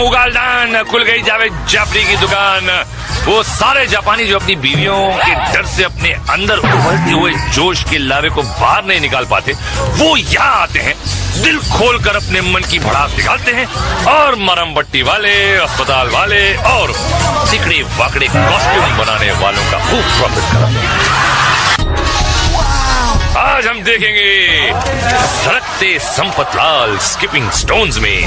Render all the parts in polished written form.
उगालदान, खुल गई जावेद जाफरी की दुकान। वो सारे जापानी जो अपनी बीवियों के डर से अपने अंदर उभरते हुए जोश के लावे को बाहर नहीं निकाल पाते, वो यहाँ आते हैं, दिल खोलकर अपने मन की भड़ास निकालते हैं और मरहम पट्टी वाले, अस्पताल वाले और सिकड़े वाकड़े कॉस्ट्यूम बनाने वालों का खूब प्रॉफिट कराते हैं। आज हम देखेंगे सरकते संपतलाल स्किपिंग स्टोन्स में,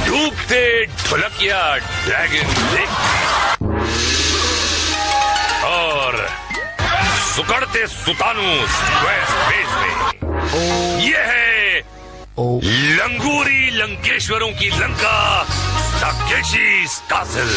डूबते ढोलकिया ड्रैगन लेक और सुकड़ते सुतानू स्क्वायर स्पेस में। ये है लंगूरी लंकेश्वरों की लंका, ताकेशी's कासल।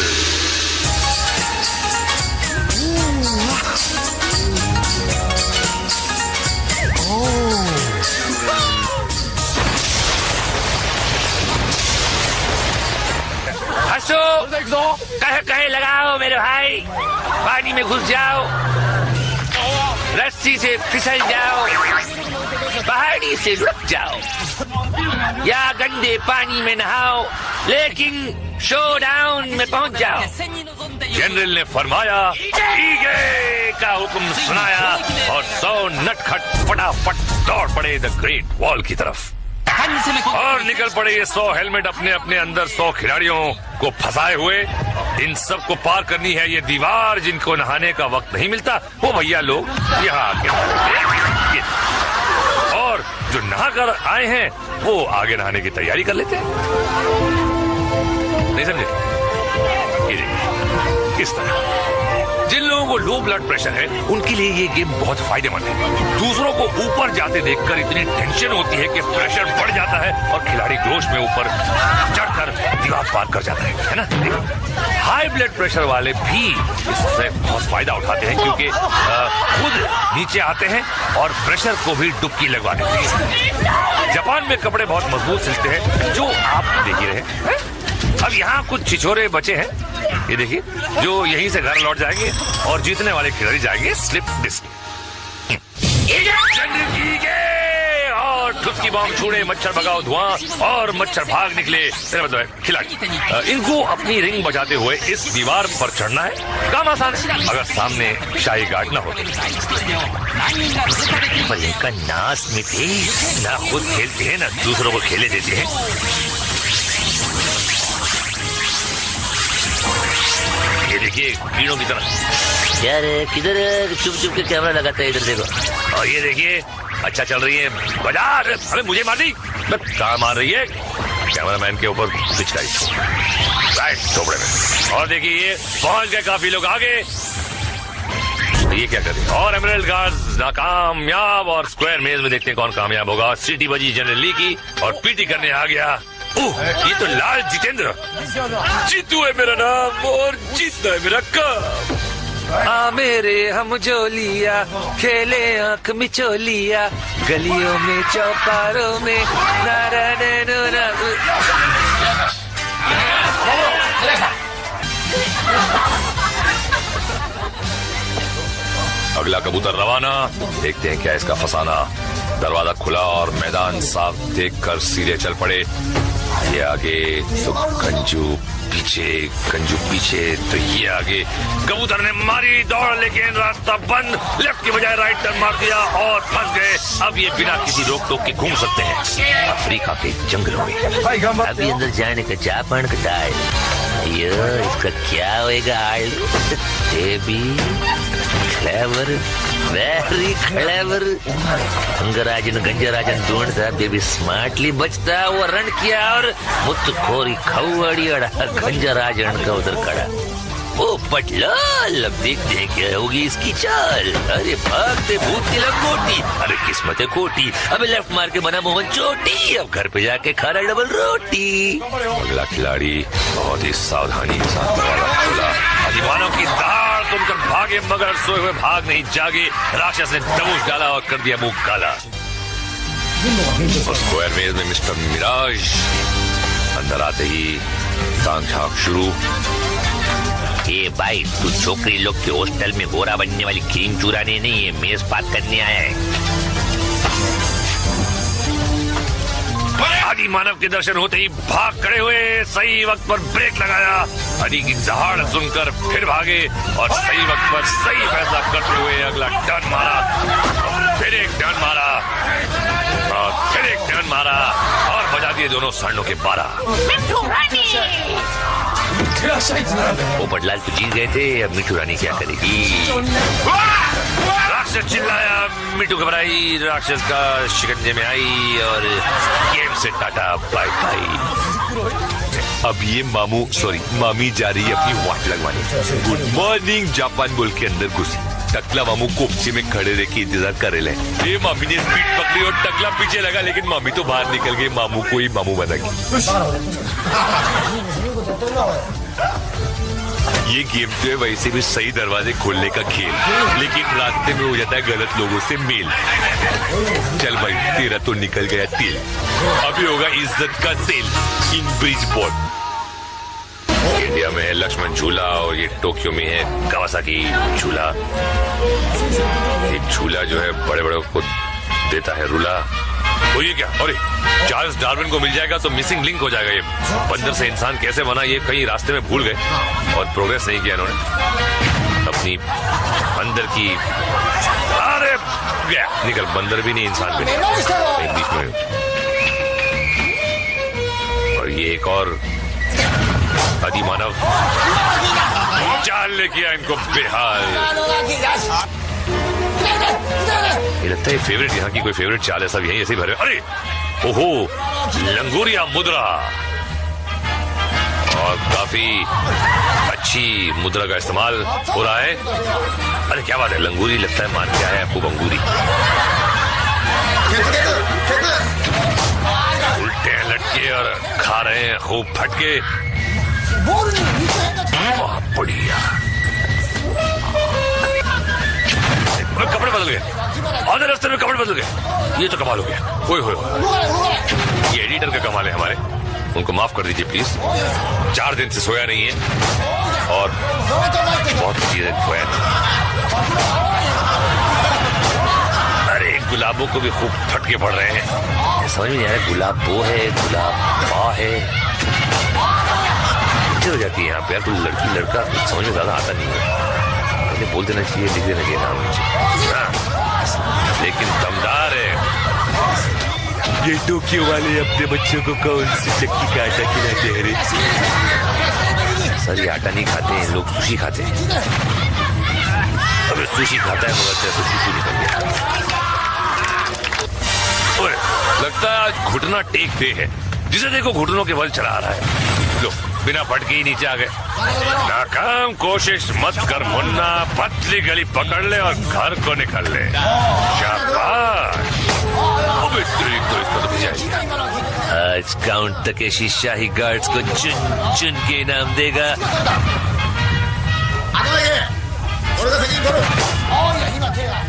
हंसो, कहे कहे लगाओ मेरे भाई, पानी में घुस जाओ, रस्सी से फिसल जाओ, पहाड़ी से रुक जाओ या गंदे पानी में नहाओ, लेकिन शो डाउन में पहुंच जाओ। जनरल ने फरमाया, ईगे का हुक्म सुनाया और 100 नटखट फटाफट दौड़ पड़े द ग्रेट वॉल की तरफ और निकल पड़े ये 100 हेलमेट अपने अपने अंदर 100 खिलाड़ियों को फंसाए हुए। इन सब को पार करनी है ये दीवार, जिनको नहाने का वक्त नहीं मिलता वो भैया लोग यहाँ आके और जो नहा कर आए हैं वो आगे नहाने की तैयारी कर लेते हैं। नहीं समझे? ये देखिए किस तरह जिन लोगों को लो ब्लड प्रेशर है उनके लिए ये गेम बहुत फायदेमंद है। दूसरों को ऊपर जाते देखकर इतनी टेंशन होती है कि प्रेशर बढ़ जाता है और खिलाड़ी जोश में ऊपर चढ़कर दीवार पार कर जाता है ना। हाई ब्लड प्रेशर वाले भी इससे बहुत फायदा उठाते हैं क्योंकि खुद नीचे आते हैं और प्रेशर को भी डुबकी लगवा देते हैं। जापान में कपड़े बहुत मजबूत सिलते हैं जो आप देख ही रहे। अब यहाँ कुछ छिछोरे बचे हैं, ये देखिए, जो यहीं से घर लौट जाएंगे और जीतने वाले खिलाड़ी जाएंगे स्लिप डिस्क। और ठुसकी बम छूड़े, मच्छर भगाओ धुआं और मच्छर भाग निकले। मेरा मतलब है खिलाड़ी इनको अपनी रिंग बजाते हुए इस दीवार पर चढ़ना है। काम आसान है अगर सामने शाही गार्ड ना हो। पर इनका नाश में थे, ना खुद खेलते हैं ना दूसरों को खेले देते हैं। ये देखिए कीड़ों की तरह यार, किधर चुप चुप के कैमरा लगाता है, इधर देखो। और ये देखिए अच्छा चल रही है बाजार। अरे मुझे मार दी, कहाँ मार रही है? कैमरामैन के ऊपर पिचकाई राइट थोपड़े में। और देखिए ये पहुंच गए काफी लोग आगे। ये क्या कर रहे हैं? और एमरल्ड गार्ड्स नाकामयाब और स्क्वायर मेज में देखते हैं कौन कामयाब होगा। सीटी बजी जनरल ली की और पीटी करने आ गया। ये तो लाल जितेंद्र। जीतू है मेरा नाम और जीतना है मेरा काम। मेरे हम जोलिया खेले आंख मिचोलिया, गलियों में चौपारों में अगला कबूतर रवाना। देखते हैं क्या इसका फसाना। दरवाजा खुला और मैदान साफ देखकर सीधे चल पड़े। ये आगे तो गंजू पीछे तो ये आगे। कबूतर ने मारी दौड़, लेकिन रास्ता बंद। लेफ्ट की बजाय राइट टर्न मार दिया और फंस गए। अब ये बिना किसी रोक टोक के घूम सकते हैं अफ्रीका के जंगलों में। अभी अंदर जाने का जापान का टाइम। ये इसका क्या होएगा? Clever, very clever. अंगराजन गंजराजन ढूंढता, बेबी स्मार्टली बचता। वो रन किया और मुत्तखोरी खौड़ी अड़ा गंजराजन का उधर खड़ा। ओ पटलाल, अब देखते हैं क्या होगी इसकी चाल। अरे भागते भूत की लंगोटी, अरे किस्मत है खोटी। अबे लेफ्ट मार के बना मोहन चोटी, अब घर पे जाके खा रहा डबल रोटी। अगला खिलाड़ी बहुत ही सावधानी के साथ खोला। दीवानों की दाढ़ सुनकर भागे मगर सोए हुए भाग नहीं जागे। राक्षस ने दबोच डाला और कर दिया मुंह काला। स्क्वायर मेज में मिस्टर मिराज अंदर आते ही ताक झाक शुरू। ए भाई, तू छोकरी लोग के हॉस्टल में गोरा बनने वाली क्रीम चुराने नहीं है, मेज पात करने आया है। आदि मानव के दर्शन होते ही भाग खड़े हुए, सही वक्त पर ब्रेक लगाया। आदि की दहाड़ सुनकर फिर भागे और सही वक्त पर सही फैसला करते हुए अगला टर्न मारा, फिर एक टर्न मारा और फिर एक टर्न मारा और बजा दिए दोनों सांडों के 12। पोपट लाल तो जीत गए थे, अब मिठू रानी क्या करेगी? राक्षस चिल्लाया, मिठू घबराई, राक्षस का शिकंजे में आई और गेम से टाटा बाय बाय। अब ये मामी जा रही है अपनी वाट लगवाने। गुड मॉर्निंग जापान बोल के अंदर घुसी। टकला मामू कोपचे में खड़े रह के इंतजार कर रहे हैं। ये मामी ने स्पीड पकड़ी और टकला पीछे लगा, लेकिन मामी तो बाहर निकल गई। मामू को ही मामू बना गई। ये गेम तो है वैसे भी सही दरवाजे खोलने का खेल, लेकिन रास्ते में हो जाता है गलत लोगों से मेल। चल भाई, तेरा तो निकल गया तेल, अभी होगा इज्जत का सेल इन ब्रिजबोर्ड। इंडिया में है लक्ष्मण झूला और ये टोक्यो में है कावासाकी झूला। ये झूला जो है बड़े बड़े को देता है रुला। तो ये क्या, अरे चार्ल्स डार्विन को मिल जाएगा तो मिसिंग लिंक हो जाएगा। ये बंदर से इंसान कैसे बना, ये कहीं रास्ते में भूल गए और प्रोग्रेस नहीं किया इन्होंने अपनी अंदर की। अरे गया निकल, बंदर भी नहीं इंसान भी नहीं बीच में। और ये एक और आदि मानव चाल ले किया इनको बेहाल। ये लगता है फेवरेट, यहाँ की कोई फेवरेट चाल है, सब यही ऐसे भरे। अरे ओहो, लंगूरिया मुद्रा, और काफी अच्छी मुद्रा का इस्तेमाल हो रहा है। अरे क्या बात है, लंगूरी लगता है मान के आया है खूब अंगूरी। उल्टे लटके और खा रहे हैं खूब फटके। बहुत बढ़िया। कपड़े बदल गए, आधे रास्ते में कपड़े बदल गए। ये तो कमाल हो गया। ओए होए, ये एडिटर का कमाल है हमारे, उनको माफ कर दीजिए प्लीज। 4 दिन से सोया नहीं है और बहुत चीजें खोया नहीं। अरे गुलाबों को भी खूब फटके पड़ रहे हैं, समझ में नहीं आ रहा गुलाब वो है गुलाब माँ है। हो जाती है यहाँ पे यार, कोई लड़की लड़का समझ में ज्यादा आता नहीं है। मुझे बोल देना चाहिए, लिख देना चाहिए नाम मुझे, लेकिन दमदार है। ये टोक्यो वाले अपने बच्चों को कौन सी चक्की का आटा खिलाते हैं रे? सर ये आटा नहीं खाते हैं लोग, सुशी खाते हैं। अबे सुशी खाता है मगर तेरा तो सुशी निकल गया। ओए, लगता है आज घुटना टेक डे है, जिसे देखो घुटनों के बल चला रहा है। लो बिना फटके ही नीचे आ गए। नाकाम कोशिश मत कर मुन्ना, पतली गली पकड़ ले और घर को निकल ले। शाबाश। तो इसको तो भिजाएगी। आज काउंट तकेशी शाही गार्ड्स को चुन चुन के इनाम देगा।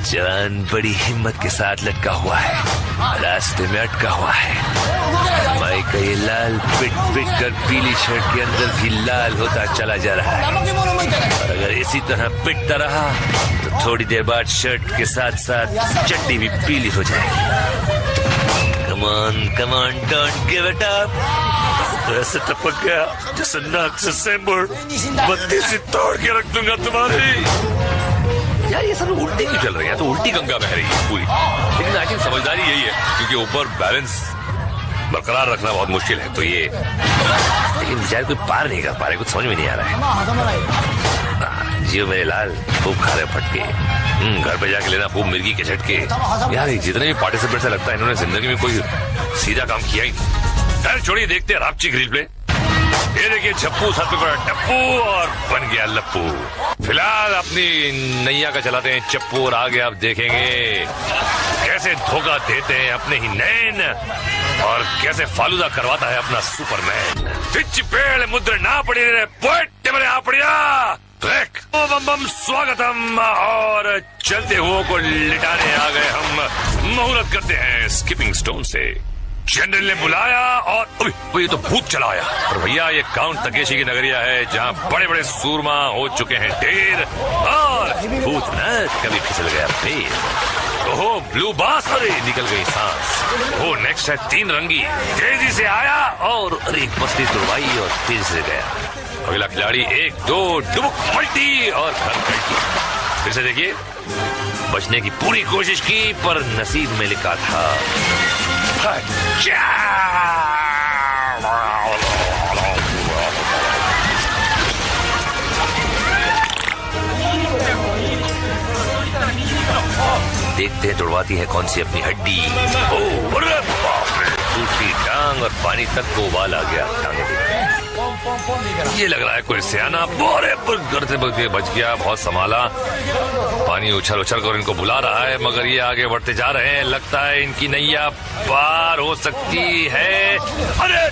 जवान बड़ी हिम्मत के साथ लटका हुआ है, रास्ते में अटका हुआ है। माई का ये लाल पिट पिट कर पीली शर्ट के अंदर भी लाल होता चला जा रहा है। और अगर इसी तरह पिटता रहा तो थोड़ी देर बाद शर्ट के साथ साथ चड्डी भी पीली हो जाएगी। कमान कमान डोंट गिव इट अप। ऐसे टपक गया जैसे नाक से सेंबुर, बत्ती से तोड़ के रख दूंगा तुम्हारी। यार ये सब उल्टी क्यों चल रही है, तो उल्टी गंगा बह रही है पूरी। लेकिन आई थिंक समझदारी यही है, क्योंकि ऊपर बैलेंस बरकरार रखना बहुत मुश्किल है। तो ये लेकिन बेचारे कोई पार नहीं कर पा रहे, कुछ समझ में नहीं आ रहा है। जियो मेरे लाल, खूब खा रहे फटके। घर पे जाके लेना खूब मिर्गी के झटके। यार जितने भी पार्टिसिपेंट्स है लगता है इन्होंने जिंदगी में कोई सीधा काम किया ही नहीं। यार छोड़िए, देखते हैं रापची ग्रिल प्ले। ये देखिए छप्पू सर पे पड़ा टप्पू और बन गया लप्पू। फिलहाल अपनी नैया का चलाते हैं चप्पू और आगे आप देखेंगे कैसे धोखा देते हैं अपने ही नैन और कैसे फालूदा करवाता है अपना सुपरमैन। पिच पेड़ मुद्र ना पड़ी रे पोट मेरे आ पड़िया बम बम स्वागतम। और चलते हुओं को लिटाने आ गए हम। मुहूर्त करते हैं स्किपिंग स्टोन से। जनरल ने बुलाया और ये तो भूत चला आया। और भैया ये काउंट तकेशी की नगरिया है जहाँ बड़े बड़े सूरमा हो चुके हैं ढेर, और भूत न कभी फिसल गया फिर। ओहो ब्लू बास, अरे निकल गई सांस। ओ नेक्स्ट है 3 रंगी, तेजी से आया और अरे एक मछली तुड़वाई और तेजी से गया। अगला खिलाड़ी 1 2 डुबुक पलटी और घर पलटी। फिर से देखिए, बचने की पूरी कोशिश की पर नसीब में लिखा था देखते हैं तुड़वाती है कौन सी अपनी हड्डी। ओह अरे बाप रे, टूटी टांग और पानी तक को उबाल आ गया। टांगे ये लग रहा है कोई सियाना बोरे पर गर्दे बगे बच गया, बहुत संभाला। पानी उछल उछल कर इनको बुला रहा है मगर ये आगे बढ़ते जा रहे हैं। लगता है इनकी नैया पार हो सकती है। अरे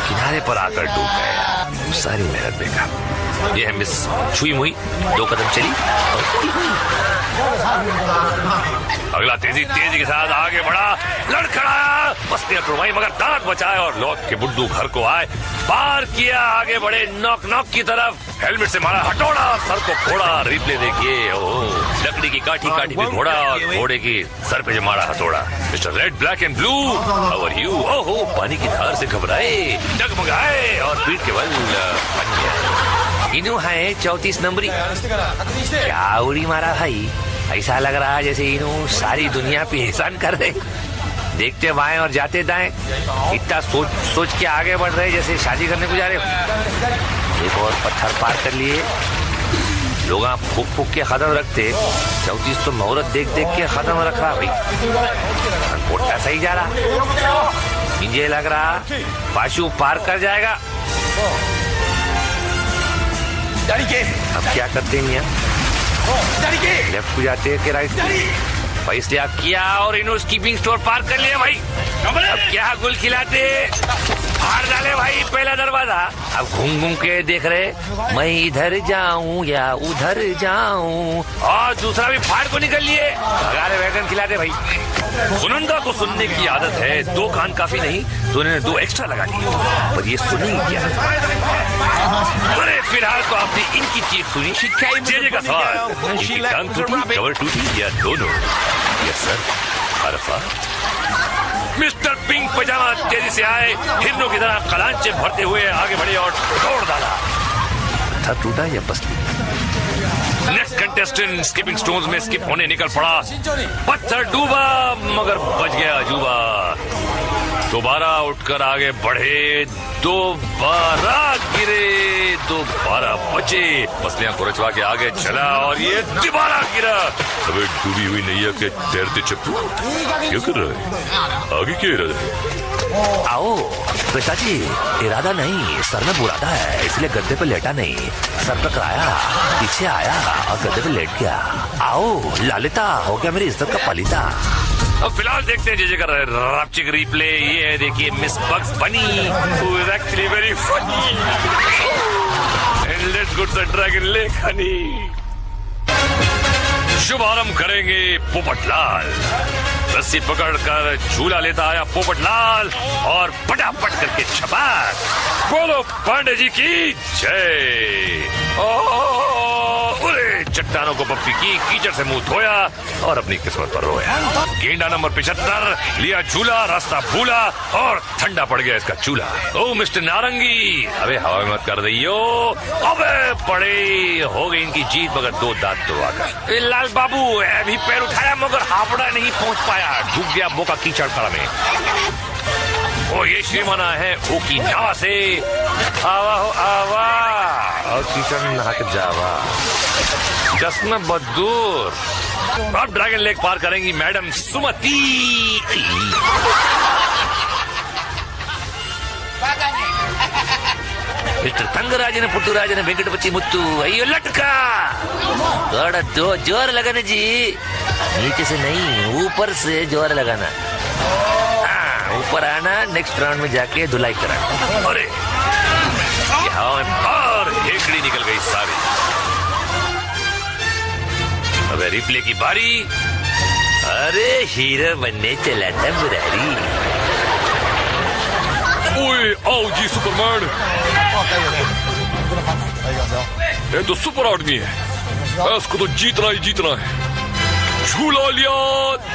किनारे पर आकर डूब गए, सारी मेहनत बेकार। ये है मिस छुई मुई, 2 कदम चली। अगला तेजी के साथ आगे बढ़ा, लड़खड़ाया, मस्तियां तुड़वाई मगर दांत बचाए और लौट के बुड्डू घर को आए। पार किया, आगे बढ़े नॉक की तरफ, हेलमेट से मारा हटोड़ा, सर को फोड़ा। रिप्ले देखिए, ओह लकड़ी की काठी पे घोड़ा और घोड़े की सर पे जो मारा हथौड़ा। Mister red black and blue, how are you? ओहो पानी की धार से घबराए, डगमगाए और पीठ के बल बन गया। इनू है 34 नंबरी। क्या उड़ी मारा भाई, ऐसा लग रहा है जैसे इनू सारी दुनिया पे एहसान कर रहे। देखते बाएं और जाते दाएं, इतना सोच के आगे बढ़ रहे जैसे शादी करने को जा रहे हो। एक और पत्थर पार कर लिए। लोग फूक के कदम रखते, 34 तो मुहूर्त देख के कदम रख रहा भाई। पोटा सही जा रहा, मुझे लग रहा पाशु पार कर जाएगा। अब क्या करते हैं मियां, लेफ्ट को जाते हैं कि राइट? भाई इसलिए आप किया और इन्होंने स्कीपिंग स्टोर पार कर लिया भाई। अब क्या गुल खिलाते, फाड़ डाले भाई पहला दरवाजा। अब घूम के देख रहे मैं इधर जाऊं या उधर जाऊं, और दूसरा भी फाड़ को निकल लिए। भगारे वैगन खिलाते भाई। सुनंदा को सुनने की आदत है, 2 कान काफी नहीं तो उन्होंने 2 एक्स्ट्रा लगा लिए, पर ये सुन नहीं किया। अरे फिलहाल तो आपने इनकी चीख सुनी, जेजे का सवाल, इनकी टांग टूटी, कवर टूटी या दोनों? यस सर, अरफा। मिस्टर पिंक पजामा तेजी से आए, हिरनों की तरह कलांचे भरते हुए आगे बढ़े और तोड़ डाला। पत्थर टूटा या पसली? नेक्स्ट कंटेस्टेंट स्कीपिंग स्टोन्स में स्किप होने निकल पड़ा। पत्थर डूबा मगर बच गया अजूबा। दोबारा उठकर आगे बढ़े, दोबारा गिरे, दोबारा बचे। मछलियां को रचवा के आगे चला और ये दोबारा गिरा। अबे डूबी हुई नैया के तैरते चप्पू क्या कर रहा है? आगे क्या इरादा है? आओ पिताजी, इरादा नहीं, सर में बुरादा है, इसलिए गद्दे पे लेटा नहीं, सर पे कराया, पीछे आया और गद्दे पे लेट गया। आओ लालिता, हो गया मेरी इज्जत का पलीता। अब फिलहाल देखते हैं जेजे का रैप्चिक रिप्ले। ये है देखिए मिस बग्स बनी, who is actually very funny. And let's go to Dragon Lake, honey. शुभारंभ करेंगे पोपटलाल। रस्सी पकड़कर झूला लेता आया पोपटलाल और फटाफट करके छपाक। बोलो पांडे जी की जय। चट्टानों को पप्पी की, कीचड़ से मुंह धोया और अपनी किस्मत पर रोया। गेंडा नंबर 75 लिया झूला, रास्ता भूला और ठंडा पड़ गया इसका चूल्हा। ओ मिस्टर नारंगी, अबे हवा में मत कर दियो। अबे पड़े, हो गई इनकी जीत मगर 2 दांत तोड़वाकर। लाल बाबू अभी पैर उठाया मगर हावड़ा नहीं पहुंच पाया, डूब गया बोका कीचड़ कड़ा में। ओ ये श्रीमाना है ओकी नावा से, आवा हो आवा और कीचड़ में नहा के जावा। जश्न बदूर। अब ड्रैगन लेक पार करेंगी मैडम सुमति। मिस्टर तंगराजन पुट्टूराजन वेंकटपति मुत्तू, अयो लटका। थोड़ा तो जोर लगाना जी, नीचे से नहीं ऊपर से जोर लगाना। ऊपर आना, नेक्स्ट राउंड में जाके धुलाई कराना। अरे हवा में बाहर हेकड़ी निकल गई सारी। अब रिप्ले की बारी। अरे हीरो बनने चला था मुरारी। ओए आओ जी सुपरमैन, ये तो सुपर आदमी है, इसको तो जीतना ही जीतना है। झूला लिया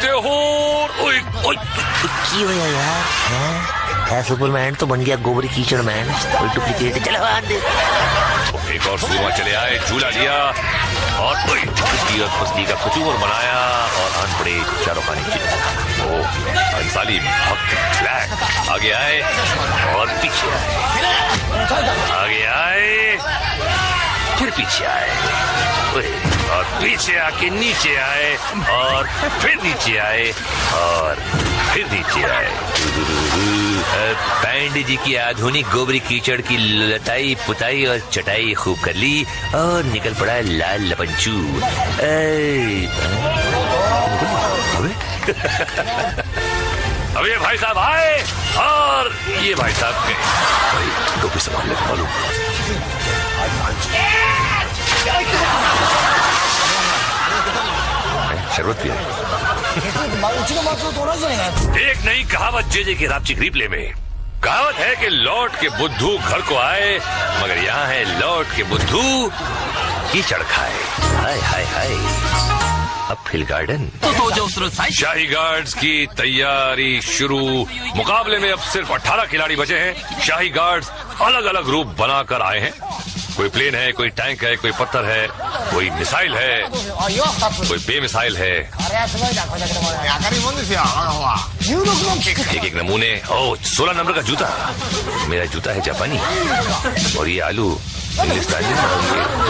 देहोर। ओए ओए की हुआ यार, सुपरमैन तो बन गया गोबरी कीचड़ मैन, कोई डुप्लीकेट। चलो आंदे एक और सुरमा चले आए, झूला लिया और खिचड़ी और फसली का कचूर बनाया और आन पड़े चारों खाने की। ओ अंसाली भक्त फ्लैग आगे आए और पीछे आए, आगे आए फिर पीछे आए और पीछे आके नीचे आए और फिर नीचे आए और फिर नीचे आए। पांडे जी की आधुनिक गोबरी कीचड़ की लताई पुताई और चटाई खूब कर ली और निकल पड़ा लाल लपंचू। अब ये भाई साहब आए और ये भाई साहब गए। टोपी संभाल ले मालूम। शरबत पिया। एक नई कहावत जे की रापची रिप्ले में कहावत है कि लौट के बुद्धू घर को आए, मगर यहाँ है लौट के बुद्धू कीचड़ खाए। हाय हाय हाय। अब फिल गार्डन शाही गार्ड्स की तैयारी शुरू। मुकाबले में अब सिर्फ 18 खिलाड़ी बचे हैं। शाही गार्ड्स अलग अलग रूप बनाकर आए हैं। कोई प्लेन है, कोई टैंक है, कोई पत्थर है, कोई मिसाइल है, कोई बेमिसाइल है। एक एक नमूने। ओ 16 नंबर का जूता, मेरा जूता है जापानी और ये आलू हिंदुस्तानी,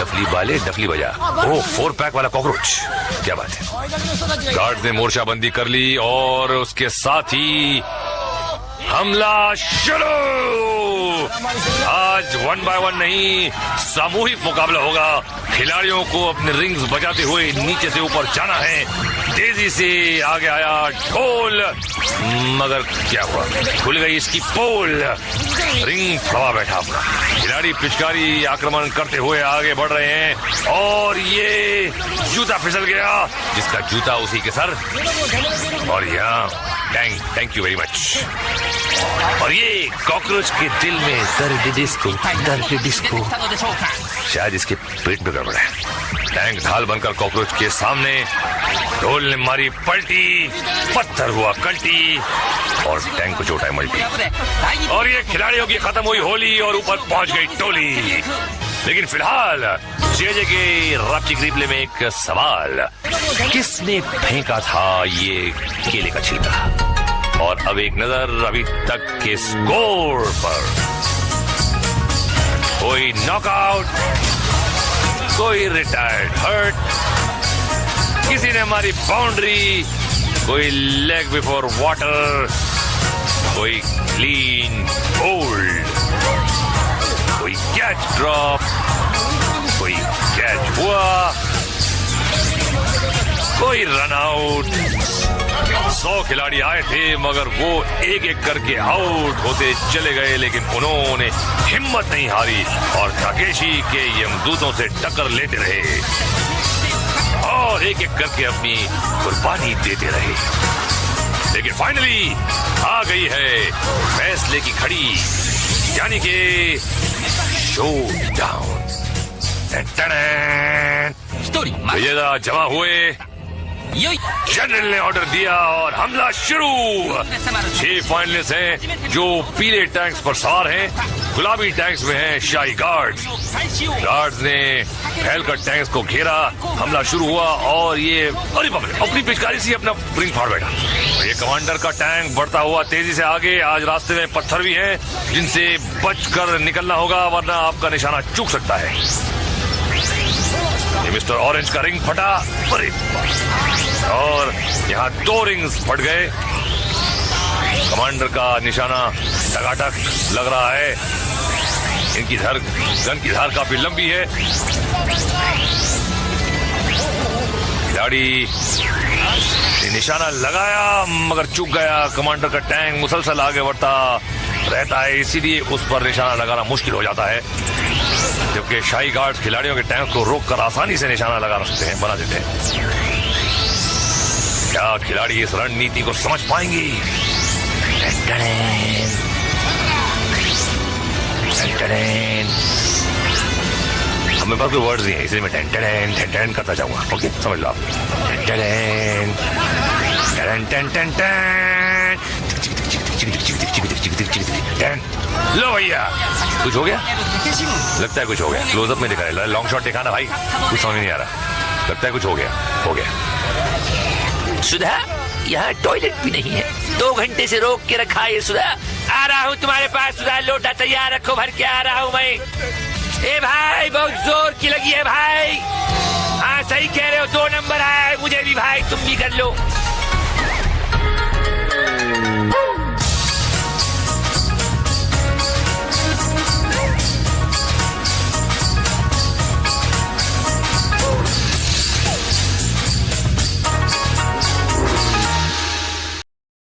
डफली बाले डफली बजा। ओ 4 पैक वाला कॉकरोच, क्या बात है। गार्ड ने मोर्चाबंदी कर ली और उसके साथ ही हमला शुरू। आज 1 by 1 नहीं, सामूहिक मुकाबला होगा। खिलाड़ियों को अपने रिंग्स बजाते हुए नीचे से ऊपर जाना है। तेजी से आगे आया ढोल, मगर क्या हुआ, खुल गई इसकी पोल। रिंग फवा बैठा अपना। खिलाड़ी पिचकारी आक्रमण करते हुए आगे बढ़ रहे हैं और ये जूता फिसल गया, जिसका जूता उसी के सर। और यहाँ थैंक यू वेरी मच। और ये कॉकरोच के दिल में दर्द डिस्को। शायद इसके पेट में गड़बड़ है। टैंक ढाल बनकर कॉकरोच के सामने। ढोल ने मारी पलटी, पत्थर हुआ कल्टी और टैंक को चोट है मल्टी। और ये खिलाड़ियों की खत्म हुई होली और ऊपर पहुंच गई टोली। लेकिन फिलहाल जेजे के रापची रिप्ले में एक सवाल, किसने फेंका था ये केले का छिलका? और अब एक नजर अभी तक के स्कोर पर। कोई नॉकआउट, कोई रिटायर्ड हर्ट, किसी ने हमारी बाउंड्री, कोई लेग बिफोर वाटर, कोई क्लीन बोल्ड, कोई कैच ड्रॉप, कोई कैच हुआ, कोई रन आउट। 100 खिलाड़ी आए थे मगर वो एक एक करके आउट होते चले गए, लेकिन उन्होंने हिम्मत नहीं हारी और ताकेशी के यमदूतों से टक्कर लेते रहे और एक एक करके अपनी कुर्बानी देते रहे। लेकिन फाइनली आ गई है फैसले की घड़ी, यानी कि शो डाउन। विजेता जमा हुए। जनरल ने ऑर्डर दिया और हमला शुरू। 6 फाइनलिस्ट हैं जो पीले टैंक्स पर सवार हैं। गुलाबी टैंक्स में हैं शाही गार्ड्स। गार्ड्स ने फैलकर टैंक्स को घेरा। हमला शुरू हुआ और ये अरे बाप रे, अपनी पिचकारी से अपना रिंग फाड़ बैठा। ये कमांडर का टैंक बढ़ता हुआ तेजी से आगे। आज रास्ते में पत्थर भी हैं जिनसे बचकर निकलना होगा, वरना आपका निशाना चूक सकता है। ये मिस्टर ऑरेंज का रिंग फटा और यहाँ 2 रिंग्स फट गए। कमांडर का निशाना टकाटक लग रहा है। इनकी गन की धार काफी लंबी है। खिलाड़ी निशाना लगाया मगर चूक गया। कमांडर का टैंक मुसलसल आगे बढ़ता रहता है, इसीलिए उस पर निशाना लगाना मुश्किल हो जाता है, जबकि शाही गार्ड्स खिलाड़ियों के टैंक को रोककर आसानी से निशाना लगा सकते हैं, बना देते हैं। क्या खिलाड़ी इस रणनीति को समझ पाएंगे? हमें पास कोई वर्ड्स नहीं है, इसलिए मैं टेन करता जाऊंगा। ओके, समझ लो आप। लो भैया, कुछ हो गया? लगता है कुछ हो गया। क्लोजअप में दिखा रहा है, लॉन्ग शॉट दिखा ना भाई, कुछ समझ नहीं आ रहा। लगता है कुछ हो गया। सुधा, यहाँ टॉयलेट भी नहीं है। 2 घंटे से रोक के रखा है सुधा। आ रहा हूँ तुम्हारे पास सुधा, लोटा तैयार रखो, भर के आ रहा हूँ मैं। ए भाई, बहुत जोर की लगी है भाई। हाँ सही कह रहे हो, 2 नंबर है। मुझे भी भाई, तुम भी कर लो।